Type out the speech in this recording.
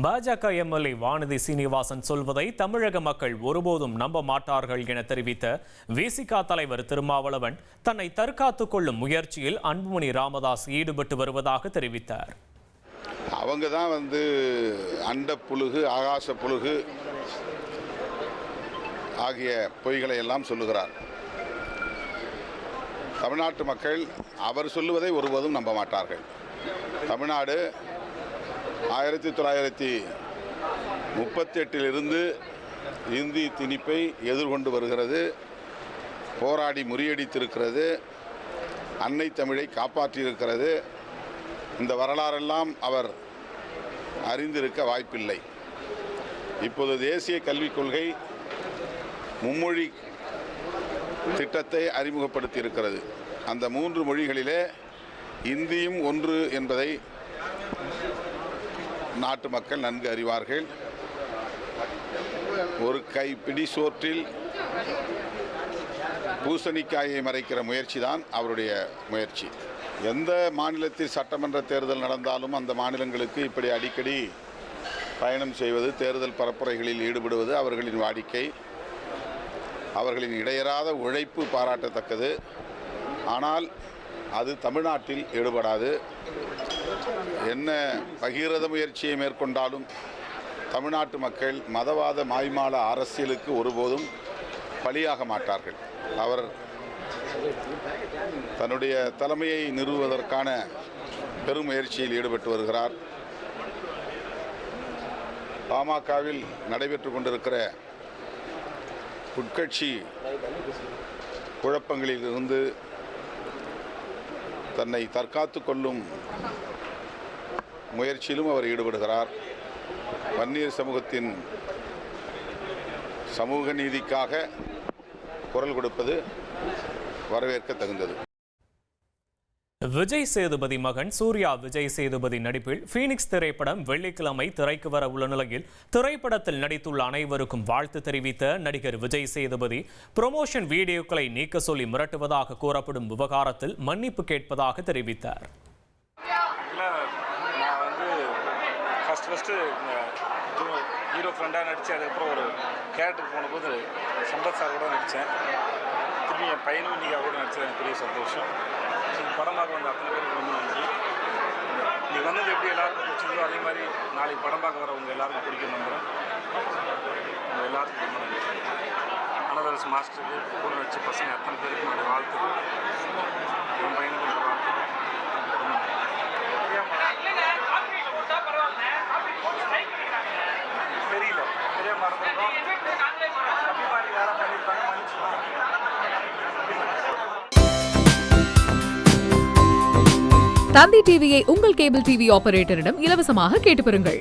பாஜக எம்எல்ஏ வானதி சீனிவாசன் சொல்வதை தமிழக மக்கள் ஒருபோதும் நம்ப மாட்டார்கள் என தெரிவித்த விசிக தலைவர் திருமாவளவன் தன்னை தற்காத்துக் கொள்ளும் முயற்சியில் அன்புமணி ராமதாஸ் ஈடுபட்டு வருவதாக தெரிவித்தார். அவங்க தான் அண்ட புழுகு ஆகாச புழுகு ஆகிய பொய்களை எல்லாம் சொல்லுகிறார். தமிழ்நாட்டு மக்கள் அவர் சொல்லுவதை ஒருபோதும் நம்ப மாட்டார்கள். தமிழ்நாடு 1938 இந்தி திணிப்பை எதிர்கொண்டு வருகிறது, போராடி முறியடித்திருக்கிறது, அன்னை தமிழை காப்பாற்றியிருக்கிறது. இந்த வரலாறெல்லாம் அவர் அறிந்திருக்க வாய்ப்பில்லை. இப்போது தேசிய கல்விக் கொள்கை மும்மொழி திட்டத்தை அறிமுகப்படுத்தி இருக்கிறது. அந்த 3 மொழிகளிலே இந்தியும் ஒன்று என்பதை நாட்டு மக்கள் நன்கு அறிவார்கள். ஒரு கைப்பிடி சோற்றில் பூசணிக்காயை மறைக்கிற முயற்சி தான் அவருடைய முயற்சி. எந்த மாநிலத்தில் சட்டமன்ற தேர்தல் நடந்தாலும் அந்த மாநிலங்களுக்கு இப்படி அடிக்கடி பயணம் செய்வது, தேர்தல் பரப்புரைகளில் ஈடுபடுவது அவர்களின் வாடிக்கை. அவர்களின் இடையறாத உழைப்பு பாராட்டத்தக்கது. ஆனால் அது தமிழ்நாட்டில் ஈடுபடாது. என்ன பகீரத முயற்சியை மேற்கொண்டாலும் தமிழ்நாட்டு மக்கள் மதவாத மாய்மால அரசியலுக்கு ஒருபோதும் பலியாக மாட்டார்கள். அவர் தன்னுடைய தலைமையை நிறுவுவதற்கான பெரும் முயற்சியில் ஈடுபட்டு வருகிறார். பாமகவில் நடைபெற்று கொண்டிருக்கிற உட்கட்சி குழப்பங்களில் இருந்து தன்னை தற்காத்துக் கொள்ளும் முயற்சியிலும் அவர் ஈடுபடுகிறார். வன்னியர் சமூகத்தின் சமூக நீதிக்காக குரல் கொடுப்பது வரவேற்க தகுந்தது. விஜய் சேதுபதி மகன் சூர்யா விஜய் சேதுபதி நடிப்பில் ஃபீனிக்ஸ் திரைப்படம் வெள்ளிக்கிழமை திரைக்கு வர உள்ள நிலையில் திரைப்படத்தில் நடித்துள்ள அனைவருக்கும் வாழ்த்து தெரிவித்த நடிகர் விஜய் சேதுபதி ப்ரொமோஷன் வீடியோக்களை நீக்க சொல்லி மிரட்டுவதாக கூறப்படும் விவகாரத்தில் மன்னிப்பு கேட்பதாக தெரிவித்தார். ஹீரோ ஃப்ரெண்டாக நடித்து அதுக்கப்புறம் ஒரு கேரக்டர் போனபோது சம்பத் சார் கூட நடித்தேன். திரும்பி என் பையனும் இன்றைக்கி கூட நடித்தது எனக்கு பெரிய சந்தோஷம். படமாக அத்தனை பேருக்கு ரொம்ப நன்றி. நீ வந்தது எப்படி எல்லாருக்கும் பிடிச்சிருந்தோ அதே மாதிரி நாளைக்கு படம் பார்க்க வரவங்க எல்லாருக்கும் பிடிக்கும் நம்புகிறேன். உங்கள் எல்லாருக்கும் ரொம்ப நன்றி. அனதர்ஸ் மாஸ்டருக்கு கூட நடிச்ச பசங்க அத்தனை பேருக்கு என்னுடைய வாழ்த்துக்கள். என் பையனுக்கு என்னோட வாழ்த்துக்கள். தெரியல பெரிய மறந்துடும். அபிமானி யாரும் பண்ணியிருப்பாங்க, மன்னிச்சுப்பாங்க. தந்தி டிவியை உங்கள் கேபிள் டிவி ஆபரேட்டரிடம் இலவசமாக கேட்டு பெறுங்கள்.